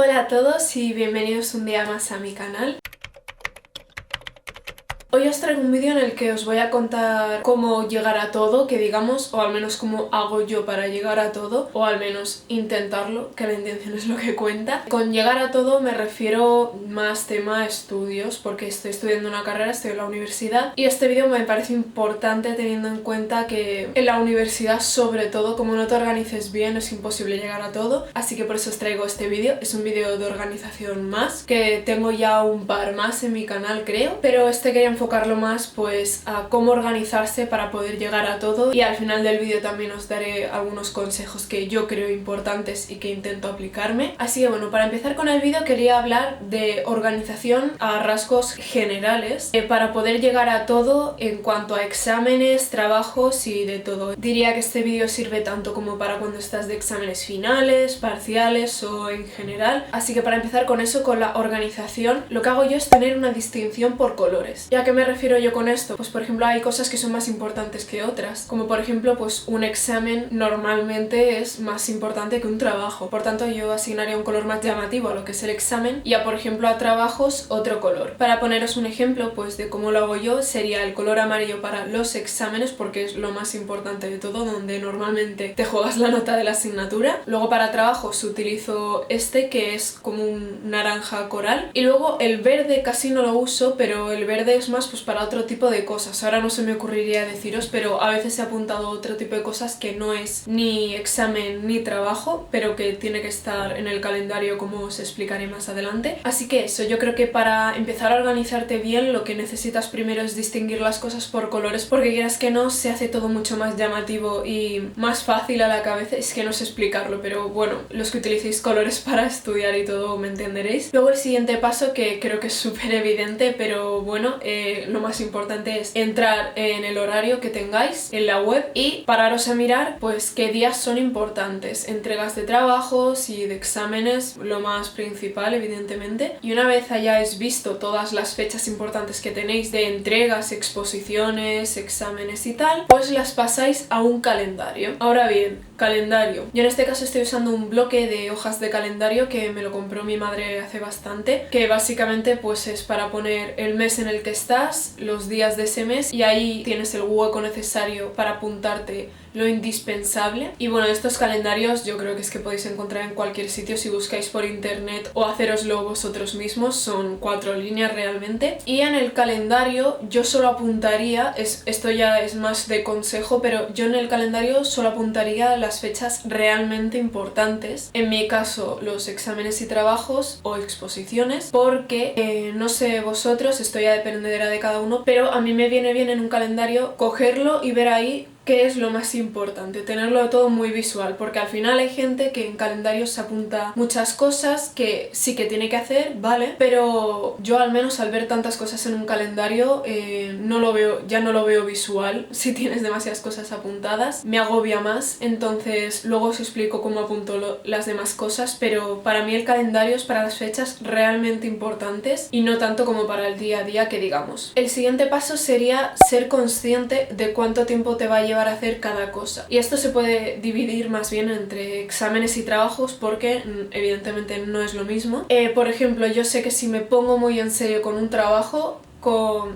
Hola a todos y bienvenidos un día más a mi canal. Hoy os traigo un vídeo en el que os voy a contar cómo llegar a todo, que digamos, o al menos cómo hago yo para llegar a todo, o al menos intentarlo, que la intención es lo que cuenta. Con llegar a todo me refiero más tema estudios, porque estoy estudiando una carrera, estoy en la universidad, y este vídeo me parece importante teniendo en cuenta que en la universidad, sobre todo, como no te organices bien, es imposible llegar a todo, así que por eso os traigo este vídeo. Es un vídeo de organización más, que tengo ya un par más en mi canal, creo, pero este quería enfocarlo más pues a cómo organizarse para poder llegar a todo, y al final del vídeo también os daré algunos consejos que yo creo importantes y que intento aplicarme. Así que bueno, para empezar con el vídeo quería hablar de organización a rasgos generales para poder llegar a todo en cuanto a exámenes, trabajos y de todo. Diría que este vídeo sirve tanto como para cuando estás de exámenes finales, parciales o en general. Así que para empezar con eso, con la organización, lo que hago yo es tener una distinción por colores. ¿Y a qué me refiero yo con esto? Pues por ejemplo hay cosas que son más importantes que otras, como por ejemplo pues un examen normalmente es más importante que un trabajo, por tanto yo asignaría un color más llamativo a lo que es el examen y a por ejemplo a trabajos otro color. Para poneros un ejemplo pues de cómo lo hago yo, sería el color amarillo para los exámenes porque es lo más importante de todo, donde normalmente te juegas la nota de la asignatura. Luego para trabajos utilizo este que es como un naranja coral, y luego el verde casi no lo uso, pero el verde es más pues para otro tipo de cosas. Ahora no se me ocurriría deciros, pero a veces he apuntado otro tipo de cosas que no es ni examen ni trabajo, pero que tiene que estar en el calendario, como os explicaré más adelante. Así que eso, yo creo que para empezar a organizarte bien lo que necesitas primero es distinguir las cosas por colores, porque quieras que no, se hace todo mucho más llamativo y más fácil a la cabeza. Es que no sé explicarlo, pero bueno, los que utilicéis colores para estudiar y todo me entenderéis. Luego el siguiente paso, que creo que es súper evidente, pero bueno, lo más importante es entrar en el horario que tengáis en la web y pararos a mirar pues qué días son importantes, entregas de trabajos y de exámenes, lo más principal evidentemente. Y una vez hayáis visto todas las fechas importantes que tenéis de entregas, exposiciones, exámenes y tal, pues las pasáis a un calendario. Ahora bien, calendario. Yo en este caso estoy usando un bloque de hojas de calendario que me lo compró mi madre hace bastante, que básicamente pues es para poner el mes en el que estás, los días de ese mes, y ahí tienes el hueco necesario para apuntarte lo indispensable. Y bueno, estos calendarios yo creo que es que podéis encontrar en cualquier sitio si buscáis por internet o haceroslo vosotros mismos. Son 4 líneas realmente, y en el calendario yo solo apuntaría, esto ya es más de consejo, pero yo en el calendario solo apuntaría las fechas realmente importantes, en mi caso los exámenes y trabajos o exposiciones, porque no sé vosotros, esto ya dependerá de cada uno, pero a mí me viene bien en un calendario cogerlo y ver ahí qué es lo más importante, tenerlo todo muy visual, porque al final hay gente que en calendarios se apunta muchas cosas que sí que tiene que hacer, ¿vale? Pero yo al menos al ver tantas cosas en un calendario no lo veo, ya no lo veo visual. Si tienes demasiadas cosas apuntadas me agobia más, entonces luego os explico cómo apunto las demás cosas, pero para mí el calendario es para las fechas realmente importantes y no tanto como para el día a día, que digamos. El siguiente paso sería ser consciente de cuánto tiempo te va a llevar a hacer cada cosa, y esto se puede dividir más bien entre exámenes y trabajos porque evidentemente no es lo mismo. Por ejemplo, yo sé que si me pongo muy en serio con un trabajo,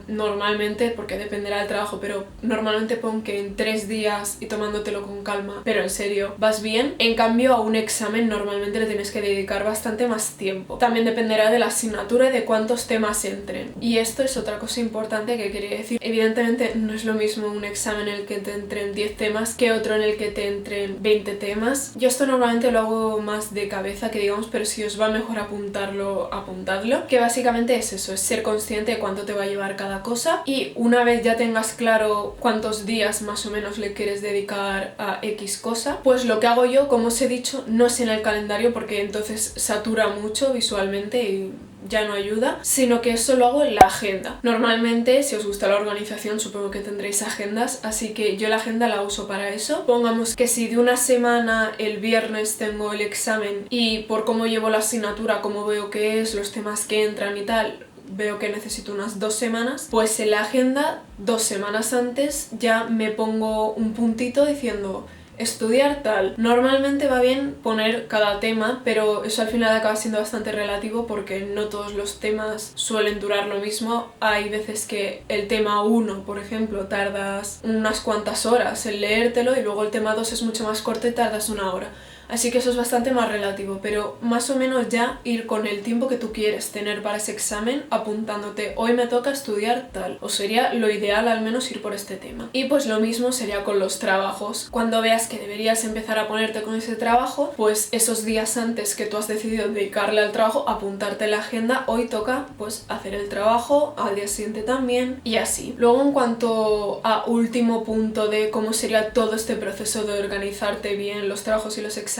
normalmente, porque dependerá del trabajo, pero normalmente pon que en 3 días y tomándotelo con calma, pero en serio, vas bien. En cambio a un examen normalmente le tienes que dedicar bastante más tiempo. También dependerá de la asignatura y de cuántos temas entren, y esto es otra cosa importante que quería decir. Evidentemente no es lo mismo un examen en el que te entren 10 temas que otro en el que te entren 20 temas. Yo esto normalmente lo hago más de cabeza, que digamos, pero si os va mejor apuntarlo, apuntadlo, que básicamente es eso, es ser consciente de cuánto te va a llevar cada cosa, y una vez ya tengas claro cuántos días más o menos le quieres dedicar a X cosa, pues lo que hago yo, como os he dicho, no es en el calendario porque entonces satura mucho visualmente y ya no ayuda, sino que eso lo hago en la agenda. Normalmente, si os gusta la organización, supongo que tendréis agendas, así que yo la agenda la uso para eso. Pongamos que si de una semana el viernes tengo el examen y por cómo llevo la asignatura, cómo veo que es, los temas que entran y tal, veo que necesito unas 2 semanas, pues en la agenda 2 semanas antes ya me pongo un puntito diciendo estudiar tal. Normalmente va bien poner cada tema, pero eso al final acaba siendo bastante relativo porque no todos los temas suelen durar lo mismo. Hay veces que el tema 1, por ejemplo, tardas unas cuantas horas en leértelo y luego el tema 2 es mucho más corto y tardas una hora. Así que eso es bastante más relativo, pero más o menos ya ir con el tiempo que tú quieres tener para ese examen apuntándote, hoy me toca estudiar tal, o sería lo ideal al menos ir por este tema. Y pues lo mismo sería con los trabajos. Cuando veas que deberías empezar a ponerte con ese trabajo, pues esos días antes que tú has decidido dedicarle al trabajo, apuntarte en la agenda, hoy toca pues hacer el trabajo, al día siguiente también, y así. Luego en cuanto a último punto de cómo sería todo este proceso de organizarte bien los trabajos y los exámenes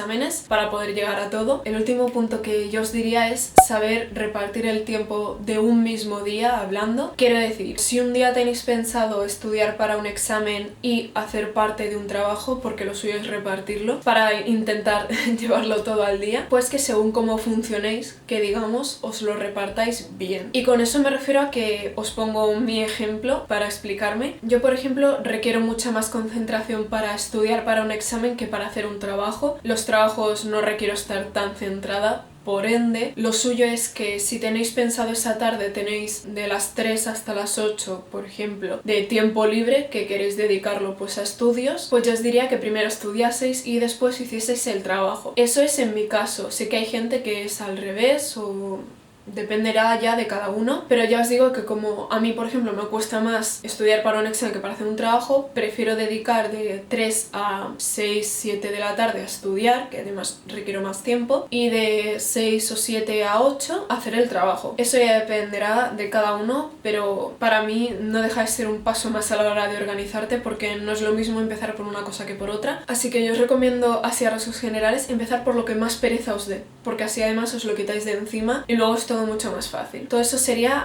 para poder llegar a todo, el último punto que yo os diría es saber repartir el tiempo de un mismo día hablando. Quiero decir, si un día tenéis pensado estudiar para un examen y hacer parte de un trabajo, porque lo suyo es repartirlo, para intentar llevarlo todo al día, pues que según cómo funcionéis, que digamos, os lo repartáis bien. Y con eso me refiero a que os pongo mi ejemplo para explicarme. Yo, por ejemplo, requiero mucha más concentración para estudiar para un examen que para hacer un trabajo. Los trabajos no requiero estar tan centrada. Por ende, lo suyo es que si tenéis pensado esa tarde, tenéis de las 3 hasta las 8, por ejemplo, de tiempo libre que queréis dedicarlo pues a estudios, pues yo os diría que primero estudiaseis y después hicieseis el trabajo. Eso es en mi caso. Sé que hay gente que es al revés o dependerá ya de cada uno, pero ya os digo que como a mí, por ejemplo, me cuesta más estudiar para un examen que para hacer un trabajo, prefiero dedicar de 3 a 6, 7 de la tarde a estudiar, que además requiero más tiempo, y de 6 o 7 a 8 a hacer el trabajo. Eso ya dependerá de cada uno, pero para mí no deja de ser un paso más a la hora de organizarte porque no es lo mismo empezar por una cosa que por otra. Así que yo os recomiendo, así a rasgos generales, empezar por lo que más pereza os dé, porque así además os lo quitáis de encima y luego esto todo mucho más fácil. Todo eso sería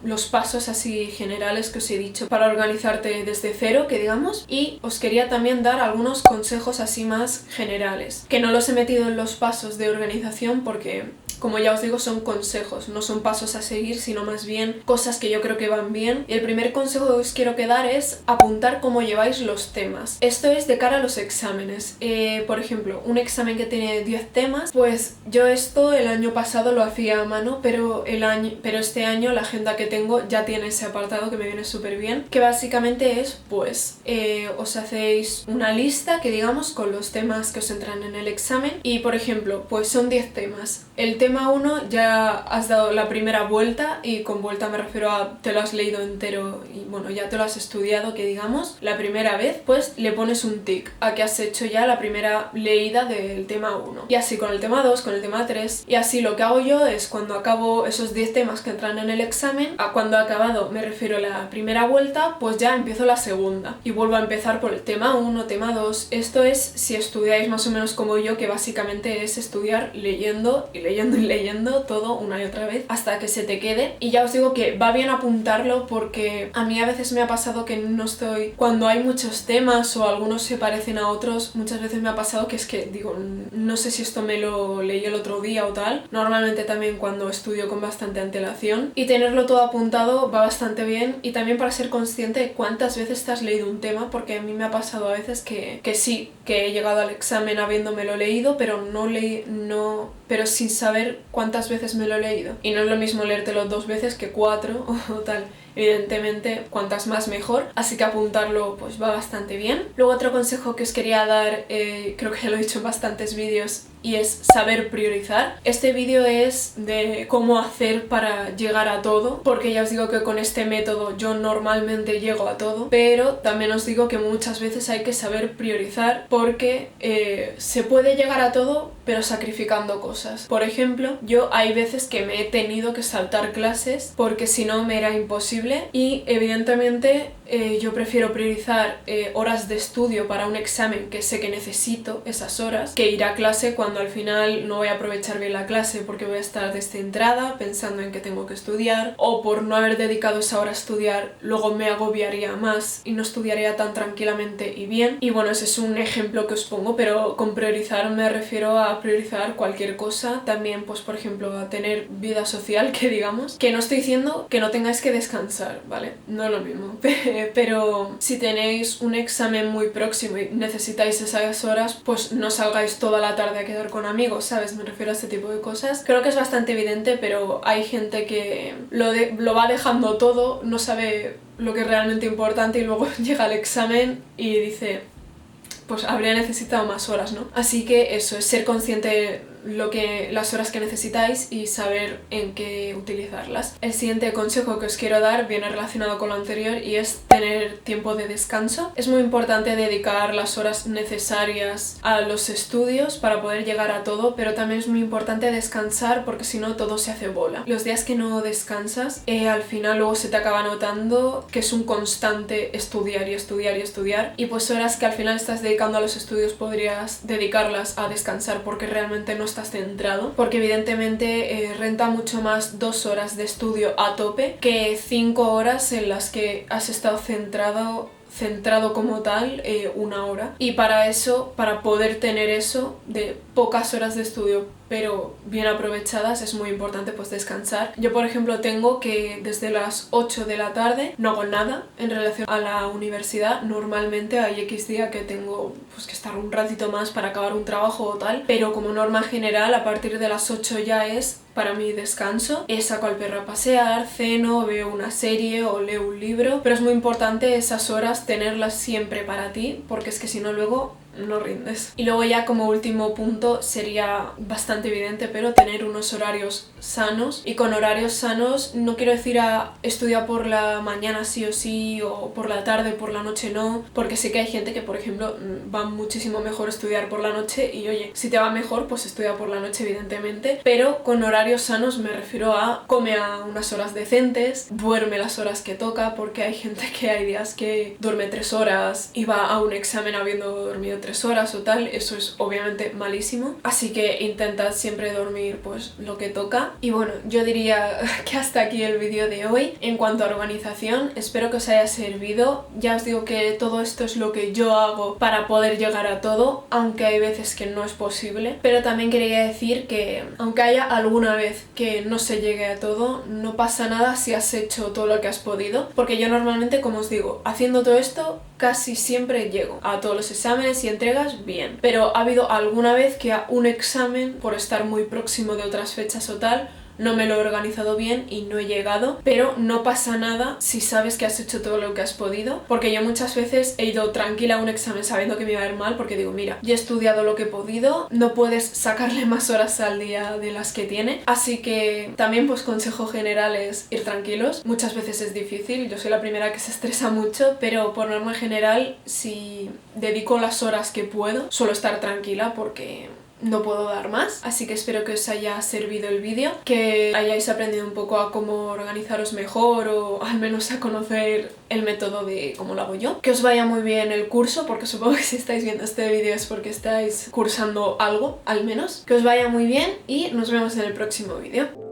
los pasos así generales que os he dicho para organizarte desde cero, que digamos, y os quería también dar algunos consejos así más generales, que no los he metido en los pasos de organización porque, como ya os digo, son consejos, no son pasos a seguir, sino más bien cosas que yo creo que van bien. Y el primer consejo que os quiero dar es apuntar cómo lleváis los temas. Esto es de cara a los exámenes. Por ejemplo, un examen que tiene 10 temas, pues yo esto el año pasado lo hacía a mano, pero este año la agenda que tengo ya tiene ese apartado que me viene súper bien, que básicamente es, pues, os hacéis una lista, que digamos, con los temas que os entran en el examen y, por ejemplo, pues son 10 temas. El tema 1 ya has dado la primera vuelta, y con vuelta me refiero a te lo has leído entero y bueno, ya te lo has estudiado, que digamos, la primera vez, pues le pones un tic a que has hecho ya la primera leída del tema 1. Y así con el tema 2, con el tema 3, y así lo que hago yo es cuando acabo esos 10 temas que entran en el examen, a cuando he acabado, me refiero a la primera vuelta, pues ya empiezo la segunda y vuelvo a empezar por el tema 1, tema 2. Esto es si estudiáis más o menos como yo, que básicamente es estudiar leyendo y leyendo y leyendo todo una y otra vez hasta que se te quede. Y ya os digo que va bien apuntarlo porque a mí a veces me ha pasado que no estoy... Cuando hay muchos temas o algunos se parecen a otros, muchas veces me ha pasado que es que digo, no sé si esto me lo leí el otro día o tal. Normalmente también cuando estudio con bastante antelación, y tenerlo todo apuntado va bastante bien, y también para ser consciente de cuántas veces te has leído un tema, porque a mí me ha pasado a veces que sí, que he llegado al examen habiéndomelo leído, pero pero sin saber cuántas veces me lo he leído. Y no es lo mismo leértelo 2 veces que 4 o tal. Evidentemente, cuantas más mejor, así que apuntarlo pues va bastante bien. Luego otro consejo que os quería dar, creo que ya lo he dicho en bastantes vídeos, y es saber priorizar. Este vídeo es de cómo hacer para llegar a todo, porque ya os digo que con este método yo normalmente llego a todo, pero también os digo que muchas veces hay que saber priorizar porque se puede llegar a todo pero sacrificando cosas. Por ejemplo, yo hay veces que me he tenido que saltar clases porque si no me era imposible, y evidentemente yo prefiero priorizar horas de estudio para un examen que sé que necesito esas horas, que ir a clase cuando al final no voy a aprovechar bien la clase porque voy a estar descentrada pensando en que tengo que estudiar, o por no haber dedicado esa hora a estudiar luego me agobiaría más y no estudiaría tan tranquilamente y bien. Y bueno, ese es un ejemplo que os pongo, pero con priorizar me refiero a priorizar cualquier cosa. También, pues por ejemplo, a tener vida social, que digamos, que no estoy diciendo que no tengáis que descansar, descansar, ¿vale? No es lo mismo. Pero si tenéis un examen muy próximo y necesitáis esas horas, pues no salgáis toda la tarde a quedar con amigos, ¿sabes? Me refiero a este tipo de cosas. Creo que es bastante evidente, pero hay gente que lo va dejando todo, no sabe lo que es realmente importante y luego llega el examen y dice, pues habría necesitado más horas, ¿no? Así que eso, es ser consciente las horas que necesitáis y saber en qué utilizarlas. El siguiente consejo que os quiero dar viene relacionado con lo anterior y es tener tiempo de descanso. Es muy importante dedicar las horas necesarias a los estudios para poder llegar a todo, pero también es muy importante descansar porque si no todo se hace bola. Los días que no descansas, al final luego se te acaba notando que es un constante estudiar y estudiar y estudiar, y pues horas que al final estás dedicando a los estudios podrías dedicarlas a descansar porque realmente no estás centrado, porque evidentemente renta mucho más 2 horas de estudio a tope que 5 horas en las que has estado centrado como tal 1 hora. Y para eso, para poder tener eso de pocas horas de estudio pero bien aprovechadas, es muy importante pues descansar. Yo por ejemplo tengo que desde las 8 de la tarde no hago nada en relación a la universidad. Normalmente hay X día que tengo pues que estar un ratito más para acabar un trabajo o tal, pero como norma general a partir de las 8 ya es para mi descanso. Saco al perro a pasear, ceno, veo una serie o leo un libro, pero es muy importante esas horas tenerlas siempre para ti, porque es que si no luego no rindes. Y luego ya como último punto sería bastante evidente, pero tener unos horarios sanos. Y con horarios sanos no quiero decir a estudiar por la mañana sí o sí, o por la tarde, por la noche no, porque sé que hay gente que por ejemplo va muchísimo mejor estudiar por la noche y oye, si te va mejor pues estudia por la noche evidentemente, pero con horarios sanos me refiero a come a unas horas decentes, duerme las horas que toca, porque hay gente que hay días que duerme 3 horas y va a un examen habiendo dormido 3 horas o tal, eso es obviamente malísimo, así que intentad siempre dormir pues lo que toca. Y bueno, yo diría que hasta aquí el vídeo de hoy. En cuanto a organización, espero que os haya servido. Ya os digo que todo esto es lo que yo hago para poder llegar a todo, aunque hay veces que no es posible, pero también quería decir que aunque haya alguna vez que no se llegue a todo, no pasa nada si has hecho todo lo que has podido, porque yo normalmente, como os digo, haciendo todo esto casi siempre llego a todos los exámenes y entregas bien, pero ha habido alguna vez que a un examen, por estar muy próximo de otras fechas o tal, no me lo he organizado bien y no he llegado, pero no pasa nada si sabes que has hecho todo lo que has podido, porque yo muchas veces he ido tranquila a un examen sabiendo que me iba a ir mal, porque digo, mira, yo he estudiado lo que he podido, no puedes sacarle más horas al día de las que tiene, así que también pues consejo general es ir tranquilos. Muchas veces es difícil, yo soy la primera que se estresa mucho, pero por norma general si dedico las horas que puedo, suelo estar tranquila porque no puedo dar más, así que espero que os haya servido el vídeo, que hayáis aprendido un poco a cómo organizaros mejor o al menos a conocer el método de cómo lo hago yo. Que os vaya muy bien el curso, porque supongo que si estáis viendo este vídeo es porque estáis cursando algo, al menos. Que os vaya muy bien y nos vemos en el próximo vídeo.